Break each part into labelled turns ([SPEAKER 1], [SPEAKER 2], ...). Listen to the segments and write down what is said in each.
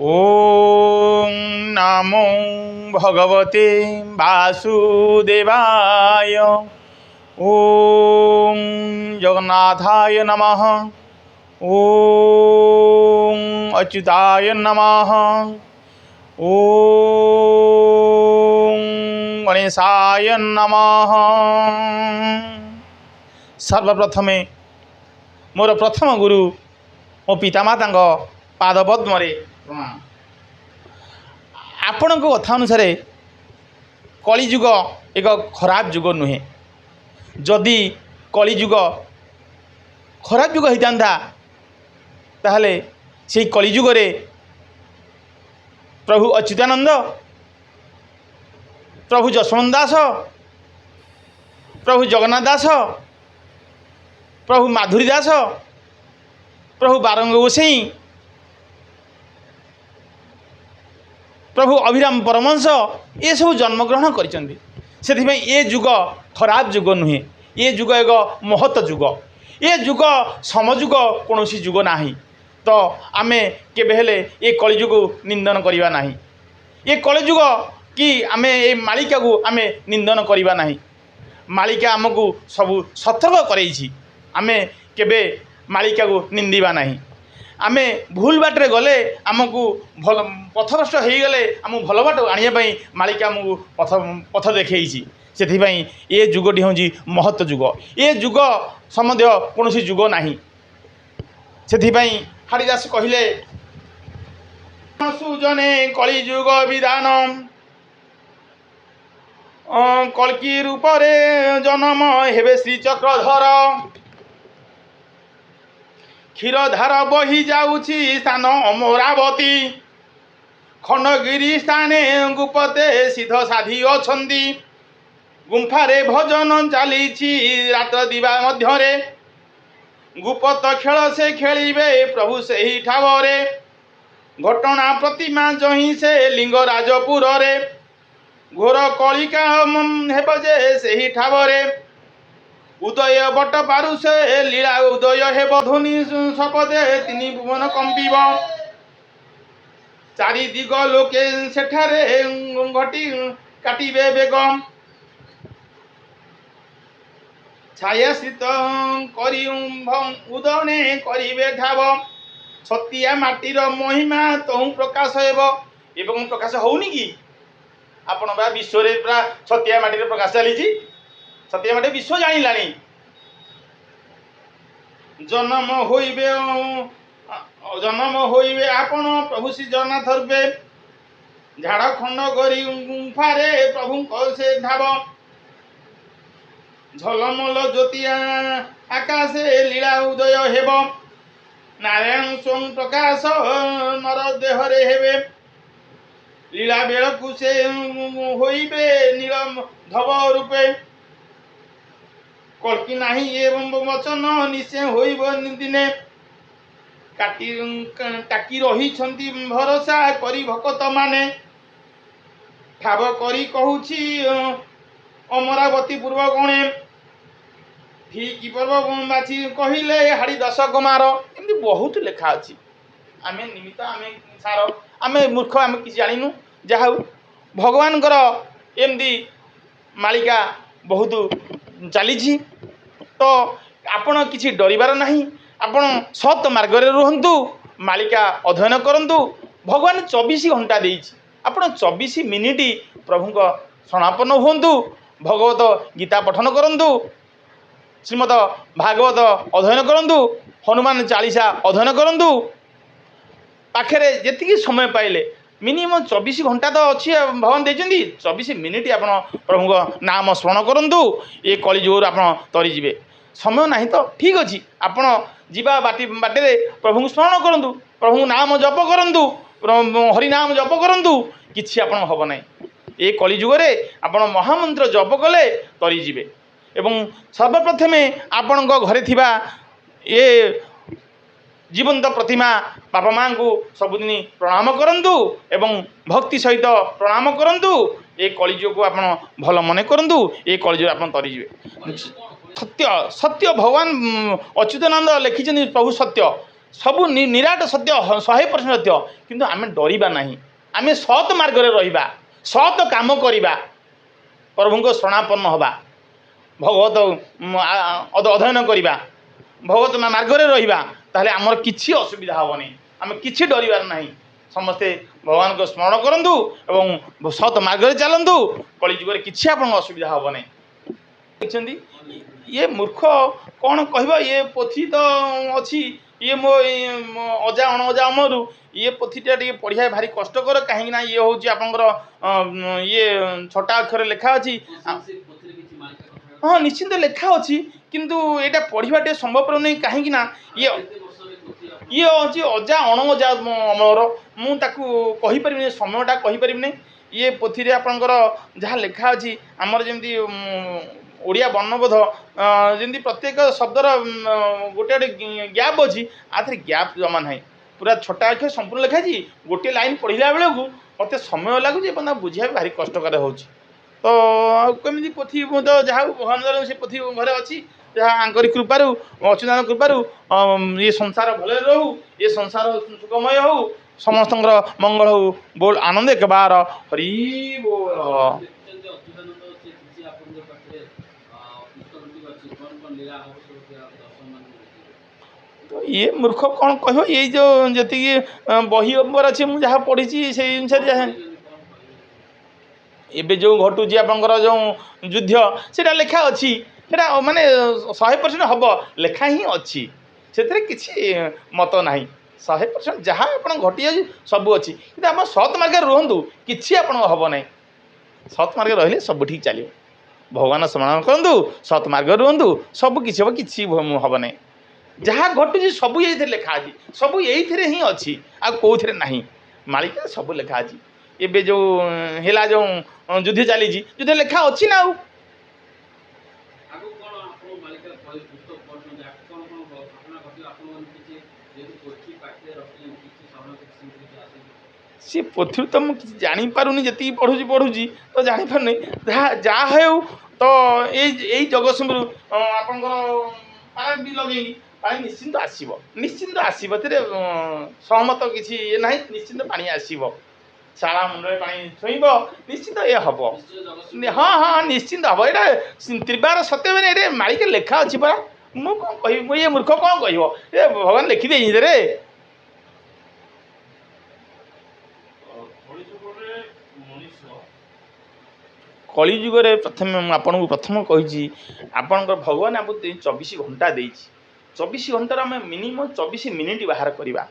[SPEAKER 1] ओम नमो भगवते वासुदेवाय। ओम जगन्नाथाय नमः। ओम अच्युताय नमः। ओम गणेशाय नमः। सर्वप्रथमे मोर प्रथम गुरु मो पितामाता पादपद्मे प्रणाम। आपण कथा अनुसार कलिजुग एक खराब जुग नुहे। जदि कलिजुग खराब जुग होता ताहले से कलिजुगरे प्रभु अच्युतानंद, प्रभु जसवंत दास, प्रभु जगन्नाथ दास, प्रभु माधुरी दास, प्रभु बारंग गोसाई, प्रभु अभिराम परमहंस ये सब जन्मग्रहण करिसेंती। सेथिबे ये जुग खराब जुग नुहे। ये जुग एक महत जुग। ये जुग समजुग कौनसी जुग नाही। तो आमे केबे हेले ये कलिजुग निंदन करिवा नाही। ये कलिजुग कि आमे ये मालिका को आमे निंदन करिवा नाही। मालिका आमको सबु सतर्क करैछि। आमे केबे मालिका को निंदिबा नाही। आमे भूल बाटे गले आमको भल पथभ्रष्ट हो गले आम भल बाट आने मालिका आमको पथ देखी। से ये जुगटी हूँ महत्व जुग। ये जुग सम्बन्धी कौन जुग नहीं। से हरिदास कहले सुजने कलिजुग विधान कल्की रूप जन्म हेबे श्रीचक्रधर। क्षीरधार बही जाऊँची स्थान अमरावती। खंडगिरी स्थाने गुपते सिद्ध साधी अछंती। गुंफारे भजन चली रात दिवा मध्यरे। गुपत खेल से खेलिबे प्रभु से ही ठावरे। घटना प्रतिमा जही से लिंगराजपुर रे। घोर कलिका हेब जे से ही ठावरे। उदय बट पारु से लीला उदय हेब ध्वनि शपदे तीन भुवन कंपिब। चारि दिग लोके सेठारे घटी काटिबे बेगम। छायाश्रित करी उदने करिबे ठाव। छतिया माटीर महिमा तहु प्रकाश हेब। एवं प्रकाश होउनी कि आपण बा विश्व रे पूरा छतिया माटीर प्रकाश चली। छतिया माटी विश्व जानिलानी। जन्म होइबे आपण प्रभु श्री जगन्नाथ रूपे। झाड़खंड गरी गुंफारे प्रभु से ढाब। झलमल ज्योतिया आकाशे लीला उदय हेब। नारायण स्वयं प्रकाश नर देहरे हेबे। लीला बेलकु से होइबे नील धव रूपे। कल्की नाही एवं वचन निश्चय होइब दिने। टाकी रही भरोसा करी भक्त माने। ठाव करी कहूछि अमरावती पूर्व गणे। ठीक पर्व बाछी कहले हाड़ी 10 कुमार। एमती बहुत लेखा अच्छी। आम निमित्त आम सार आम मूर्ख आम कि जानू। जहा भगवान एमती मालिका बहुत चली। तो आपण किसी डरबार नहीं। आपण सत मार्ग रुहतु। मालिका अध्ययन करंतु। भगवान 24 घंटा देइछि। आपण 24 मिनिट प्रभु समापन हुंतु। भगवत गीता पठन करंतु। श्रीमद भागवत अध्ययन करंतु। हनुमान चालीसा अध्ययन करंतु। पाखे जी समय पाइले मिनिमम 24 घंटा तो अच्छी भगवान देइछन्ति। 24 मिनिट आपण प्रभु नाम स्मरण करंतु। ये कलिजुग आप तरीजे। समय नहीं तो ठीक अच्छे। आपण जीवा बाटे प्रभु स्मरण करंतु। प्रभु नाम जप करंतु। हरिनाम जप करंतु। किछि आपण हब नहीं। ये कलिजुगे आपण महामंत्र जप कले तरीजे। एवं सर्वप्रथमे आपण घरे थिबा ये जीवंत प्रतिमा बापा माँ को सबुदिन प्रणाम करंतु। एवं भक्ति सहित प्रणाम करंतु। ये कलिजुग को आपण भल मन करंतु। ये कलिजुग आपण तरीजे। सत्य सत्य भगवान अच्युतानंद लिखिछन्ति प्रभु सत्य ସବୁ ନିରାଟ ସତ୍ୟ 100% ସତ୍ୟ କିନ୍ତୁ ଆମେ ଡରିବା ନାହିଁ ଆମେ ସତ୍ ମାର୍ଗରେ ରହିବା ସତ୍ କାମ କରିବା ପ୍ରଭୁଙ୍କ ଶରଣାପନ୍ନ ହେବା ଭଗବତ ଅଧ୍ୟୟନ କରିବା ଭଗବତ ମାର୍ଗରେ ରହିବା ତାହେଲେ ଆମର କିଛି ଅସୁବିଧା ହେବନି ଆମେ କିଛି ଡରିବାର ନାହିଁ ସମସ୍ତେ ଭଗବାନଙ୍କ ସ୍ମରଣ କରନ୍ତୁ ଏବଂ ସତ୍ ମାର୍ଗରେ ଚାଲନ୍ତୁ କଳିଯୁଗରେ କିଛି ଆପଣଙ୍କ ଅସୁବିଧା ହେବ ନାହିଁ ଦେଖିଛନ୍ତି ଇଏ ମୂର୍ଖ କ'ଣ କହିବ ଇଏ ପୋଥି ତ ଅଛି ଇଏ ମୋ ଅଜା ଅଣଅଜା ଅମଳରୁ ଇଏ ପୋଥିଟା ଟିକେ ପଢ଼ିବା ଭାରି କଷ୍ଟକର କାହିଁକି ନା ଇଏ ହେଉଛି ଆପଣଙ୍କର ଇଏ ଛୋଟା ଅକ୍ଷରରେ ଲେଖା ଅଛି ହଁ ନିଶ୍ଚିନ୍ତ ଲେଖା ଅଛି କିନ୍ତୁ ଏଇଟା ପଢ଼ିବା ଟିକେ ସମ୍ଭବପର ନାହିଁ କାହିଁକି ନା ଇଏ ହେଉଛି ଅଜା ଅଣଅଜା ଅମଳର ମୁଁ ତାକୁ କହିପାରିବିନି ସମୟଟା କହିପାରିବିନି ଇଏ ପୋଥିରେ ଆପଣଙ୍କର ଯାହା ଲେଖା ଅଛି ଆମର ଯେମିତି ଓଡ଼ିଆ ବର୍ଣ୍ଣବୋଧ ଯେମିତି ପ୍ରତ୍ୟେକ ଶବ୍ଦର ଗୋଟେ ଗୋଟେ ଗ୍ୟାପ୍ ଅଛି ଆଥିରେ ଗ୍ୟାପ୍ ଜମା ନାହିଁ ପୁରା ଛୋଟା ଅକ୍ଷର ସମ୍ପୂର୍ଣ୍ଣ ଲେଖା ଅଛି ଗୋଟିଏ ଲାଇନ୍ ପଢ଼ିଲା ବେଳକୁ ମୋତେ ସମୟ ଲାଗୁଛି ଏବଂ ତାକୁ ବୁଝିବା ଭାରି କଷ୍ଟକର ହେଉଛି ତ ଆଉ କେମିତି ପୋଥି ମୁଁ ତ ଯାହା ଭଗବାନ ସେ ପୋଥି ଘରେ ଅଛି ଯାହା ଆଙ୍କରି କୃପାରୁ ଅଚ୍ୟୁତାଙ୍କ କୃପାରୁ ଏ ସଂସାର ଭଲରେ ରହୁ ଏ ସଂସାର ସୁଖମୟ ହେଉ ସମସ୍ତଙ୍କର ମଙ୍ଗଳ ହେଉ ବୋଲ ଆନନ୍ଦ ଏକବାର ହରି ବୋଲ ଇଏ ମୂର୍ଖ କ'ଣ କହିବ ଏଇ ଯେଉଁ ଯେତିକି ବହି ଉପରେ ଅଛି ମୁଁ ଯାହା ପଢ଼ିଛି ସେଇ ଅନୁସାରେ ଯାହା ଏବେ ଯେଉଁ ଘଟୁଛି ଆପଣଙ୍କର ଯେଉଁ ଯୁଦ୍ଧ ସେଇଟା ଲେଖା ଅଛି ସେଇଟା ମାନେ 100% ହେବ ଲେଖା ହିଁ ଅଛି ସେଥିରେ କିଛି ମତ ନାହିଁ 100% ଯାହା ଆପଣ ଘଟିଯାଉଛି ସବୁ ଅଛି କିନ୍ତୁ ଆପଣ ସତ୍ ମାର୍ଗରେ ରୁହନ୍ତୁ କିଛି ଆପଣଙ୍କ ହେବ ନାହିଁ ସତ୍ ମାର୍ଗରେ ରହିଲେ ସବୁ ଠିକ୍ ଚାଲିବ ଭଗବାନ ସ୍ମରଣ କରନ୍ତୁ ସତ୍ ମାର୍ଗରେ ରୁହନ୍ତୁ ସବୁ କିଛି ହେବ କିଛି ହେବ ନାହିଁ ଯାହା ଘଟୁଛି ସବୁ ଏଇଥିରେ ଲେଖା ଅଛି ସବୁ ଏଇଥିରେ ହିଁ ଅଛି ଆଉ କେଉଁଥିରେ ନାହିଁ ମାଳିକାରେ ସବୁ ଲେଖା ଅଛି ଏବେ ଯେଉଁ ହେଲା ଯେଉଁ ଯୁଦ୍ଧ ଚାଲିଛି ଯୁଦ୍ଧ ଲେଖା ଅଛି ନା ଆଉ ସେ ପୋଥିରୁ ତ ମୁଁ କିଛି ଜାଣିପାରୁନି ଯେତିକି ପଢ଼ୁଛି ତ ଜାଣିପାରୁନି ଯାହା ହେଉ ତ ଏଇ ଜଗତସିଂହପୁର ଆପଣଙ୍କର ପାଣି ବି ଲଗେଇକି ପାଣି ନିଶ୍ଚିନ୍ତ ଆସିବ ଏଥିରେ ସହମତ କିଛି ଇଏ ନାହିଁ ନିଶ୍ଚିନ୍ତ ପାଣି ଆସିବ ଶାଳା ମୁଣ୍ଡରେ ପାଣି ଛୁଇଁବ ନିଶ୍ଚିନ୍ତ ଇଏ ହେବ ହଁ ନିଶ୍ଚିନ୍ତ ହେବ ଏଇଟା ତ୍ରିବାର ସତ୍ୟ ମାନେ ଏଇଟା ମାଳିକା ଲେଖା ଅଛି ପରା ମୁଁ କ'ଣ କହିବି ମୁଁ ଇଏ ମୂର୍ଖ କ'ଣ କହିବ ଏ ଭଗବାନ ଲେଖିଦେଇଛି ସେଥିରେ କଳିଯୁଗରେ ପ୍ରଥମେ ମୁଁ ଆପଣଙ୍କୁ ପ୍ରଥମ କହିଛି ଆପଣଙ୍କର ଭଗବାନ ଆମକୁ 24 ଘଣ୍ଟା ଦେଇଛି 24 ଘଣ୍ଟାରେ ଆମେ ମିନିମମ୍ 24 ମିନିଟ୍ ବାହାର କରିବା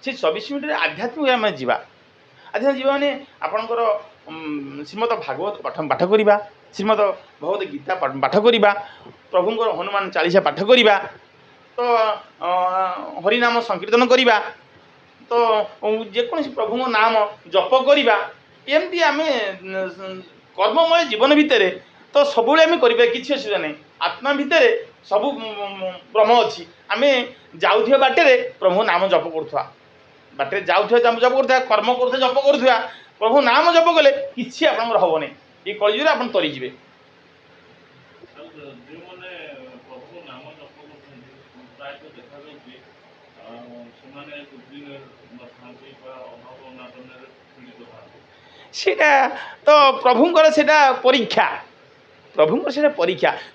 [SPEAKER 1] ସେ 24 ମିନିଟ୍ରେ ଆଧ୍ୟାତ୍ମିକ ଆମେ ଯିବା ମାନେ ଆପଣଙ୍କର ଶ୍ରୀମଦ ଭାଗବତ ପାଠ କରିବା ଶ୍ରୀମଦ ଭଗବତ ଗୀତା ପାଠ କରିବା ପ୍ରଭୁଙ୍କର ହନୁମାନ ଚାଳିଶା ପାଠ କରିବା ତ ହରିନାମ ସଂକୀର୍ତ୍ତନ କରିବା ତ ଯେକୌଣସି ପ୍ରଭୁଙ୍କ ନାମ ଜପ କରିବା ଏମିତି ଆମେ କର୍ମମୟ ଜୀବନ ଭିତରେ ତ ସବୁବେଳେ ଆମେ କରିବା କିଛି ଅସୁବିଧା ନାହିଁ ଆତ୍ମା ଭିତରେ ସବୁ ବ୍ରହ୍ମ ଅଛି ଆମେ ଯାଉଥିବା ବାଟରେ ପ୍ରଭୁ ନାମ ଜପ କରୁଥିବା ବାଟରେ ଯାଉଥିବା ଜପ କରୁଥିବା କର୍ମ କରୁଥିବା ଜପ କରୁଥିବା ପ୍ରଭୁ ନାମ ଜପ କଲେ କିଛି ଆପଣଙ୍କର ହେବନି ଏ କଳିଯୁଗରେ ଆପଣ ତରିଯିବେ ସେଇଟା ତ ପ୍ରଭୁଙ୍କର ସେଇଟା ପରୀକ୍ଷା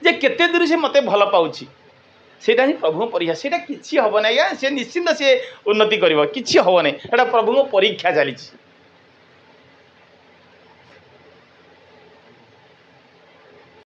[SPEAKER 1] ଯେ କେତେ ଦୂର ସେ ମୋତେ ଭଲ ପାଉଛି ସେଇଟା ହିଁ ପ୍ରଭୁଙ୍କ ପରୀକ୍ଷା ସେଇଟା କିଛି ହେବ ନାହିଁ ଆଜ୍ଞା ସେ ନିଶ୍ଚିନ୍ତ ସେ ଉନ୍ନତି କରିବ କିଛି ହେବ ନାହିଁ ସେଇଟା ପ୍ରଭୁଙ୍କ ପରୀକ୍ଷା ଚାଲିଛି